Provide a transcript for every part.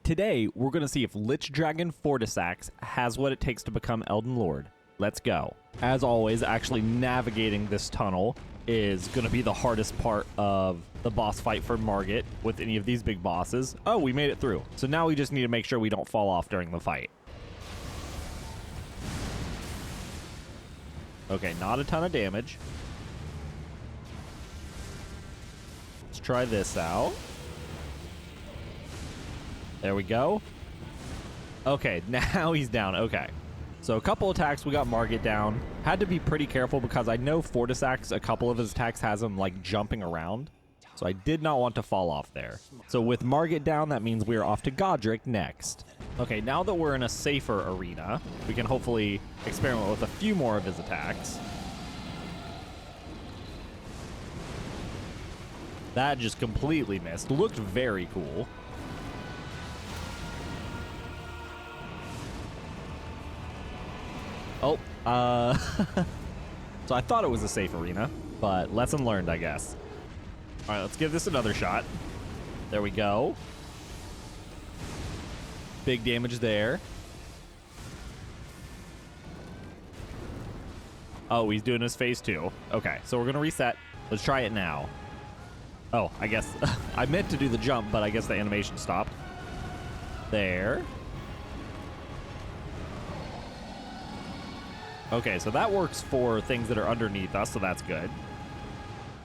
Today, we're going to see if Lichdragon Fortissax has what it takes to become Elden Lord. Let's go. As always, actually navigating this tunnel is going to be the hardest part of the boss fight for Margit with any of these big bosses. Oh, we made it through. So now we just need to make sure we don't fall off during the fight. Okay, not a ton of damage. Let's try this out. There we go. Okay, now he's down. Okay. So a couple attacks, we got Margit down. Had to be pretty careful because I know Fortissax, a couple of his attacks has him like jumping around. So I did not want to fall off there. So with Margit down, that means we are off to Godrick next. Okay, now that we're in a safer arena, we can hopefully experiment with a few more of his attacks. That just completely missed. Looked very cool. Oh, so I thought it was a safe arena, but lesson learned, I guess. All right, let's give this another shot. There we go. Big damage there. Oh, he's doing his phase 2. Okay, so we're going to reset. Let's try it now. Oh, I guess I meant to do the jump, but I guess the animation stopped. There. Okay, so that works for things that are underneath us, so that's good.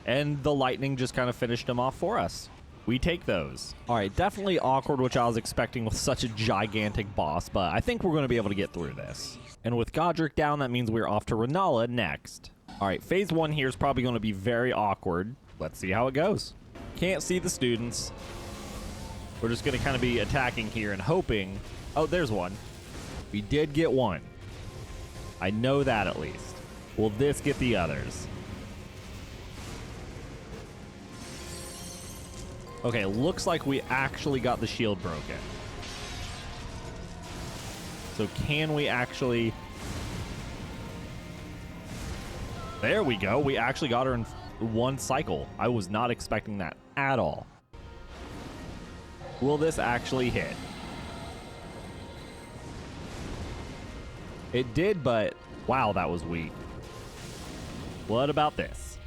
And the lightning just kind of finished him off for us. We take those. All right, definitely awkward, which I was expecting with such a gigantic boss, but I think we're going to be able to get through this. And with Godrick down, that means we're off to Rennala next. All right, phase 1 here is probably going to be very awkward. Let's see how it goes. Can't see the students. We're just going to kind of be attacking here and hoping. Oh, there's one. We did get one. I know that at least. Will this get the others? Okay, looks like we actually got the shield broken. So can we actually... There we go. We actually got her in one cycle. I was not expecting that at all. Will this actually hit? It did, but wow, that was weak. What about this?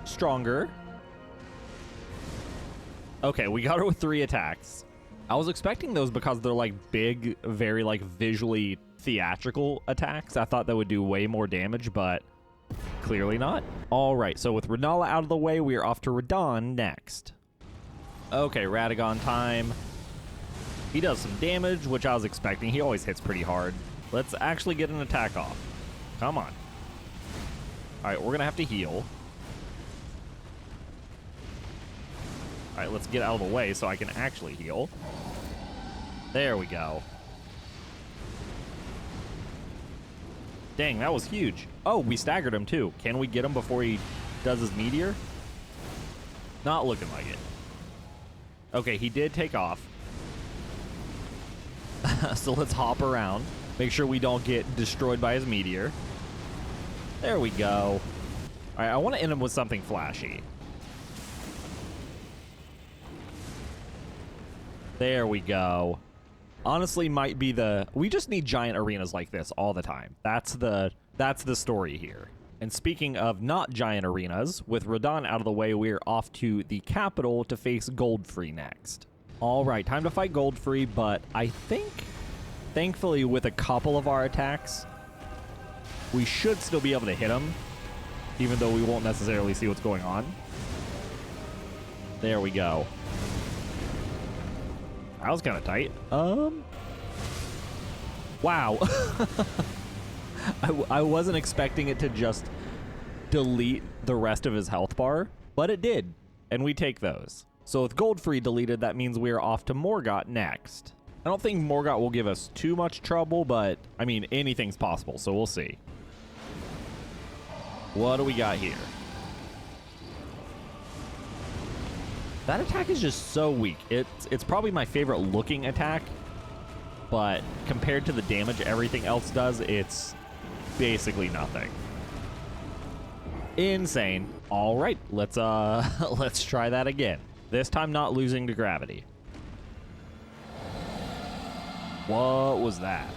Stronger. Okay, we got her with 3 attacks. I was expecting those because they're like big, very like visually theatrical attacks. I thought that would do way more damage, but clearly not. All right, so with Rennala out of the way, we are off to Radahn next. Okay, Radagon time. He does some damage, which I was expecting. He always hits pretty hard. Let's actually get an attack off. Come on. All right, we're going to have to heal. All right, let's get out of the way so I can actually heal. There we go. Dang, that was huge. Oh, we staggered him too. Can we get him before he does his meteor? Not looking like it. Okay, he did take off. So let's hop around. Make sure we don't get destroyed by his meteor. There we go. All right, I want to end him with something flashy. There we go. Honestly, might be the... We just need giant arenas like this all the time. That's the story here. And speaking of not giant arenas, with Radahn out of the way, we're off to the capital to face Goldfrey next. All right, time to fight Goldfrey, but I think, thankfully, with a couple of our attacks, we should still be able to hit him, even though we won't necessarily see what's going on. There we go. That was kind of tight. Wow. I wasn't expecting it to just delete the rest of his health bar, but it did, and we take those. So with Goldfrey deleted, that means we are off to Morgott next. I don't think Morgott will give us too much trouble, but, I mean, anything's possible, so we'll see. What do we got here? That attack is just so weak. It's probably my favorite looking attack, but compared to the damage everything else does, it's basically nothing. Insane. All right, let's try that again. This time not losing to gravity. What was that?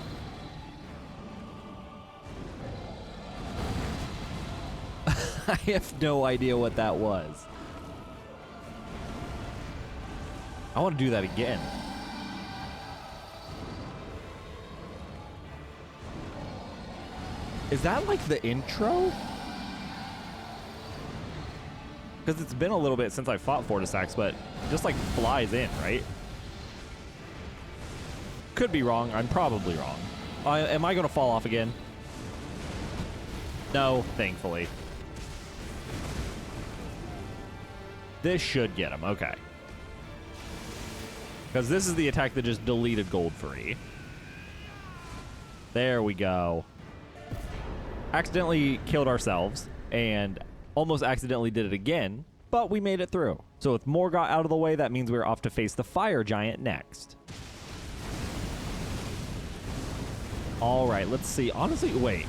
I have no idea what that was. I want to do that again. Is that like the intro? Because it's been a little bit since I fought Fortissax, but it just like flies in, right? Could be wrong. I'm probably wrong. Am I going to fall off again? No, thankfully. This should get him. Okay. Because this is the attack that just deleted Goldfrey. There we go. Accidentally killed ourselves and almost accidentally did it again, but we made it through. So with Morgott out of the way, that means we're off to face the fire giant next. All right, let's see. Honestly, wait.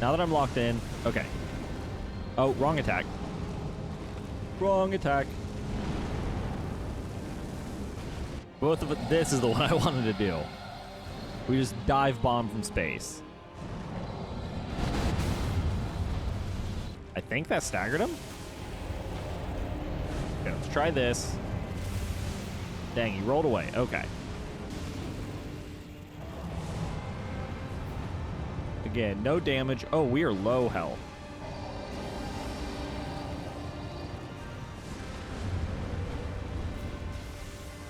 Now that I'm locked in, okay. Oh, wrong attack. Wrong attack. Both of it. This is the one I wanted to do. We just dive bomb from space. I think that staggered him. Okay, let's try this. Dang, he rolled away. Okay. Again, no damage. Oh, we are low health.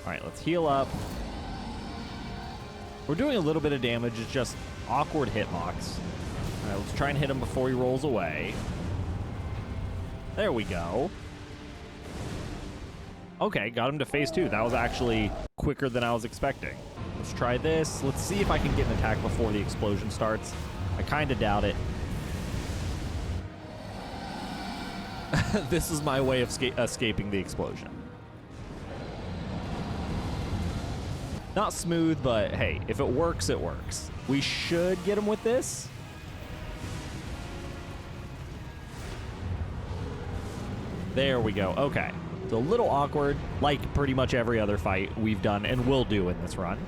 All right, let's heal up. We're doing a little bit of damage. It's just awkward hitbox. All right, let's try and hit him before he rolls away. There we go. Okay, got him to phase 2. That was actually quicker than I was expecting. Let's try this. Let's see if I can get an attack before the explosion starts. I kind of doubt it. This is my way of escaping the explosion. Not smooth, but hey, if it works, it works. We should get him with this. There we go. Okay. It's a little awkward, like pretty much every other fight we've done and will do in this run.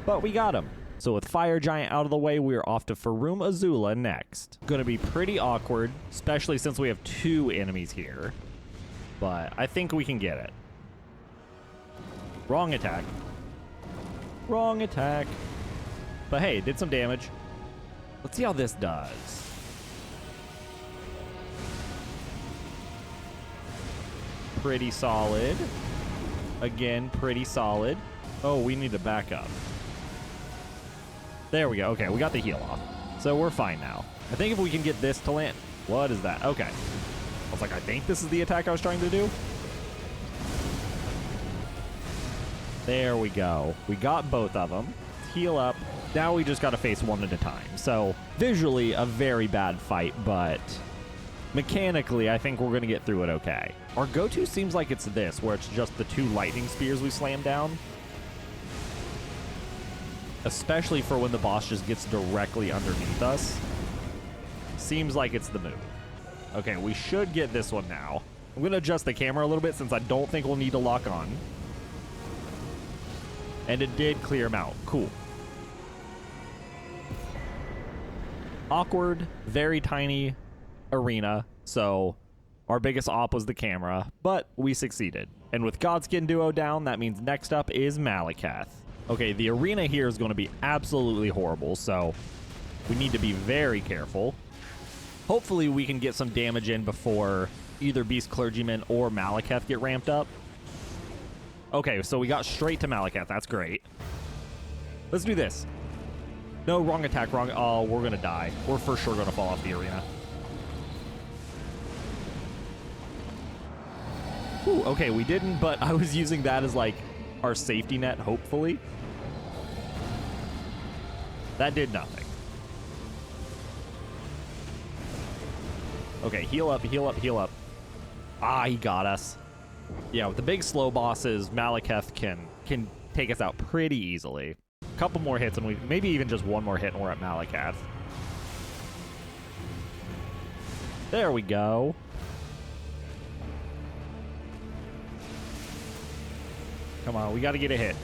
But we got him. So with Fire Giant out of the way, we're off to Farum Azula next. Gonna be pretty awkward, especially since we have 2 enemies here. But I think we can get it. Wrong attack. Wrong attack. But hey, it did some damage. Let's see how this does. Pretty solid. Again, pretty solid. Oh, we need to back up. There we go. Okay, we got the heal off. So we're fine now. I think if we can get this to land... What is that? Okay. I was like, I think this is the attack I was trying to do. There we go. We got both of them. Heal up. Now we just got to face one at a time. So visually, a very bad fight, but mechanically, I think we're going to get through it okay. Our go-to seems like it's this, where it's just the 2 lightning spears we slam down. Especially for when the boss just gets directly underneath us. Seems like it's the move. Okay, we should get this one now. I'm going to adjust the camera a little bit since I don't think we'll need to lock on. And it did clear him out. Cool. Awkward, very tiny arena. So our biggest op was the camera, but we succeeded. And with Godskin Duo down, that means next up is Maliketh. Okay, the arena here is going to be absolutely horrible, so we need to be very careful. Hopefully we can get some damage in before either Beast Clergyman or Maliketh get ramped up. Okay, so we got straight to Maliketh. That's great. Let's do this. No, wrong attack, wrong. Oh, we're going to die. We're for sure going to fall off the arena. Ooh, okay, we didn't, but I was using that as like our safety net, hopefully. That did nothing. Okay, heal up, heal up, heal up. Ah, he got us. Yeah, with the big slow bosses, Maliketh can take us out pretty easily. A couple more hits, and maybe even just one more hit, and we're at Maliketh. There we go. Come on, we got to get a hit.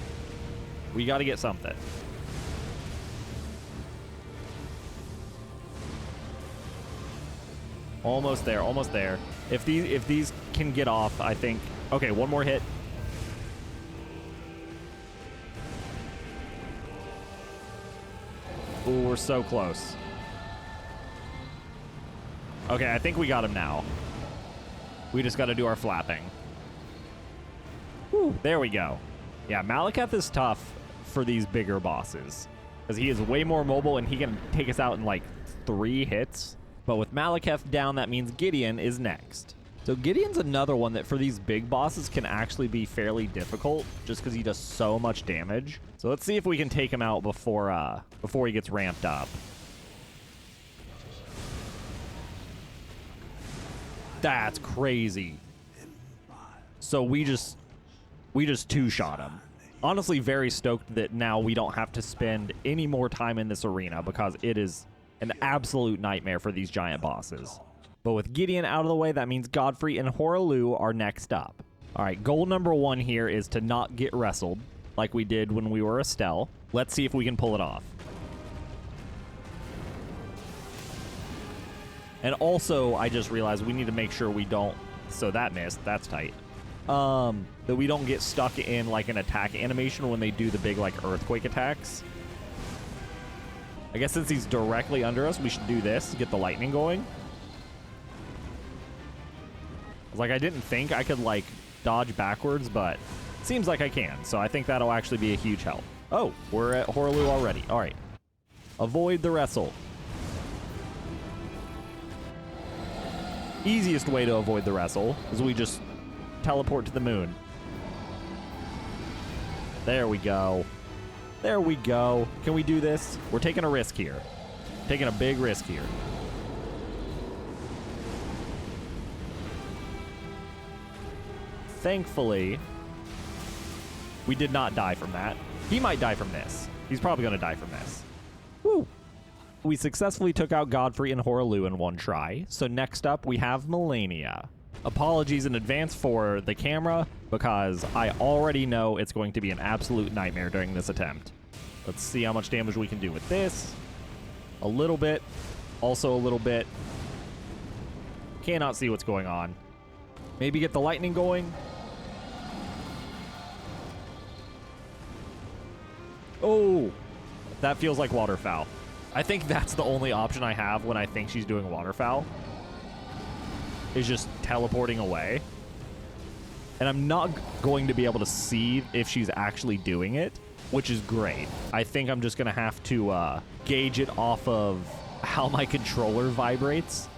We got to get something. Almost there, almost there. If these can get off, I think. Okay, one more hit. Ooh, we're so close. Okay, I think we got him now. We just got to do our flapping. Whew, there we go. Yeah, Maliketh is tough for these bigger bosses because he is way more mobile and he can take us out in like 3 hits. But with Maliketh down, that means Gideon is next. So Gideon's another one that for these big bosses can actually be fairly difficult just because he does so much damage. So let's see if we can take him out before he gets ramped up. That's crazy. So we just 2-shot him. Honestly, very stoked that now we don't have to spend any more time in this arena because it is an absolute nightmare for these giant bosses. But with Gideon out of the way, that means Godfrey and Hoaraloo are next up. All right, goal number 1 here is to not get wrestled like we did when we were Estelle. Let's see if we can pull it off. And also, I just realized we need to make sure we don't... So that missed. That's tight. That we don't get stuck in like an attack animation when they do the big like earthquake attacks. I guess since he's directly under us, we should do this to get the lightning going. Like, I didn't think I could like dodge backwards, but it seems like I can. So I think that'll actually be a huge help. Oh, we're at Hoaraloo already. All right. Avoid the wrestle. Easiest way to avoid the wrestle is we just teleport to the moon. There we go. There we go. Can we do this? We're taking a risk here. Taking a big risk here. Thankfully, we did not die from that. He might die from this. He's probably going to die from this. Woo! We successfully took out Godfrey and Hoaraloo in 1 try. So next up, we have Malenia. Apologies in advance for the camera, because I already know it's going to be an absolute nightmare during this attempt. Let's see how much damage we can do with this. A little bit. Also a little bit. Cannot see what's going on. Maybe get the lightning going. Oh, that feels like waterfowl. I think that's the only option I have when I think she's doing waterfowl, is just teleporting away. And I'm not going to be able to see if she's actually doing it, which is great. I think I'm just going to have to gauge it off of how my controller vibrates.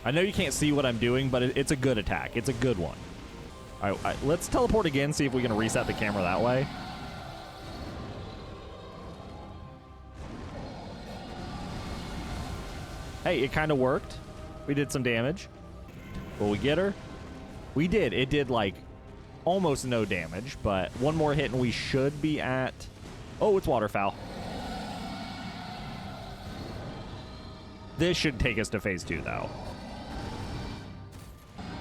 I know you can't see what I'm doing, but it's a good attack. It's a good one. All right, let's teleport again, see if we can reset the camera that way. Hey, it kind of worked. We did some damage. Will we get her? We did. It did, like, almost no damage, but one more hit and we should be at... Oh, it's waterfowl. This should take us to phase 2, though.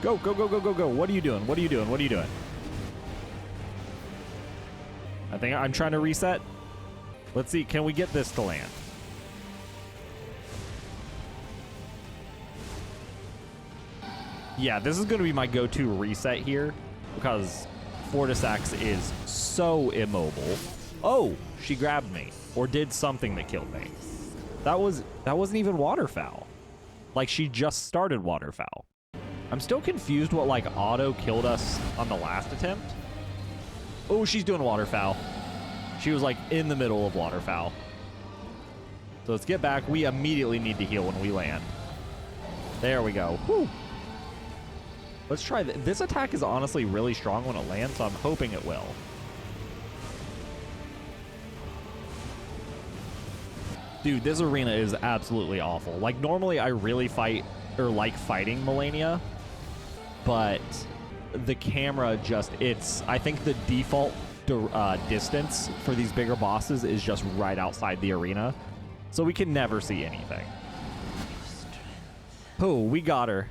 Go, go, go, go, go, go. What are you doing? What are you doing? What are you doing? I think I'm trying to reset. Let's see. Can we get this to land? Yeah, this is going to be my go-to reset here because Fortissax is so immobile. Oh, she grabbed me or did something that killed me. That wasn't even waterfowl. Like, she just started waterfowl. I'm still confused what, like, auto killed us on the last attempt. Oh, she's doing waterfowl. She was, like, in the middle of waterfowl. So let's get back. We immediately need to heal when we land. There we go. Whew. Let's try this attack is honestly really strong when it lands, so I'm hoping it will. Dude, this arena is absolutely awful. Like, normally I really fight or like fighting Malenia, but the camera just, I think the default distance for these bigger bosses is just right outside the arena, so we can never see anything. Oh, we got her.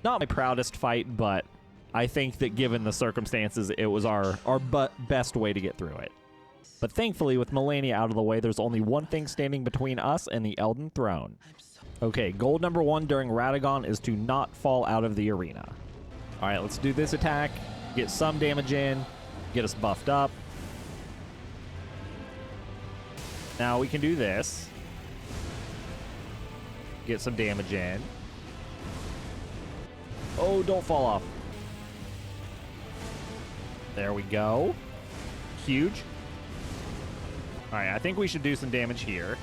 Not my proudest fight, but I think that given the circumstances, it was our best way to get through it. But thankfully, with Malenia out of the way, there's only one thing standing between us and the Elden throne. Okay, goal number 1 during Radagon is to not fall out of the arena. All right, let's do this attack, get some damage in, get us buffed up. Now we can do this. Get some damage in. Oh, don't fall off. There we go. Huge. All right, I think we should do some damage here.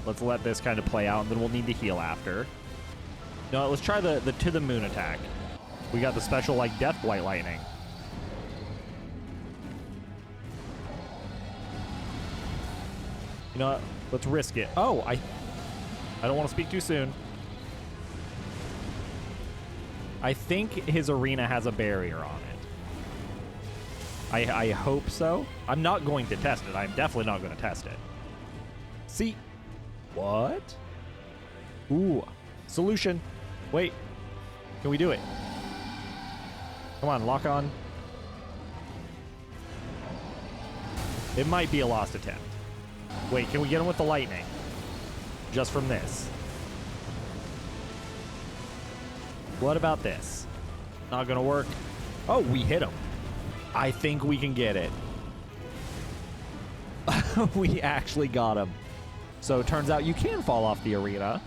Let's let this kind of play out, and then we'll need to heal after. No, let's try the to the moon attack. We got the special, like, Death Blight Lightning. You know what? Let's risk it. Oh, I don't want to speak too soon. I think his arena has a barrier on it. I hope so. I'm not going to test it. I'm definitely not going to test it. See? What? Ooh. Solution. Wait. Can we do it? Come on, lock on. It might be a lost attempt. Wait, can we get him with the lightning? Just from this. What about this? Not gonna work. Oh, we hit him. I think we can get it. We actually got him. So it turns out you can fall off the arena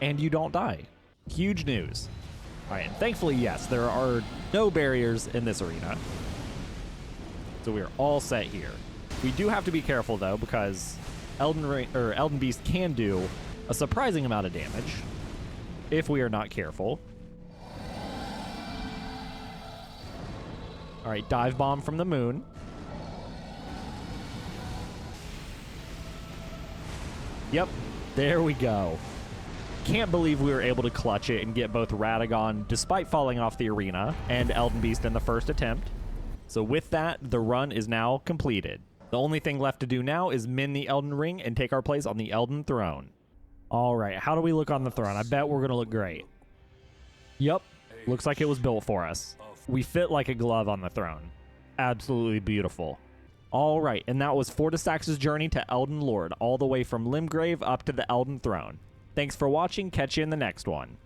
and you don't die. Huge news. All right, and thankfully, yes, there are no barriers in this arena. So we're all set here. We do have to be careful though, because Elden Beast can do a surprising amount of damage if we are not careful. All right, dive bomb from the moon. Yep, there we go. Can't believe we were able to clutch it and get both Radagon, despite falling off the arena, and Elden Beast in the first attempt. So with that, the run is now completed. The only thing left to do now is min the Elden Ring and take our place on the Elden Throne. All right, how do we look on the throne? I bet we're going to look great. Yep, looks like it was built for us. We fit like a glove on the throne. Absolutely beautiful. All right, and that was Fortissax's journey to Elden Lord, all the way from Limgrave up to the Elden Throne. Thanks for watching. Catch you in the next one.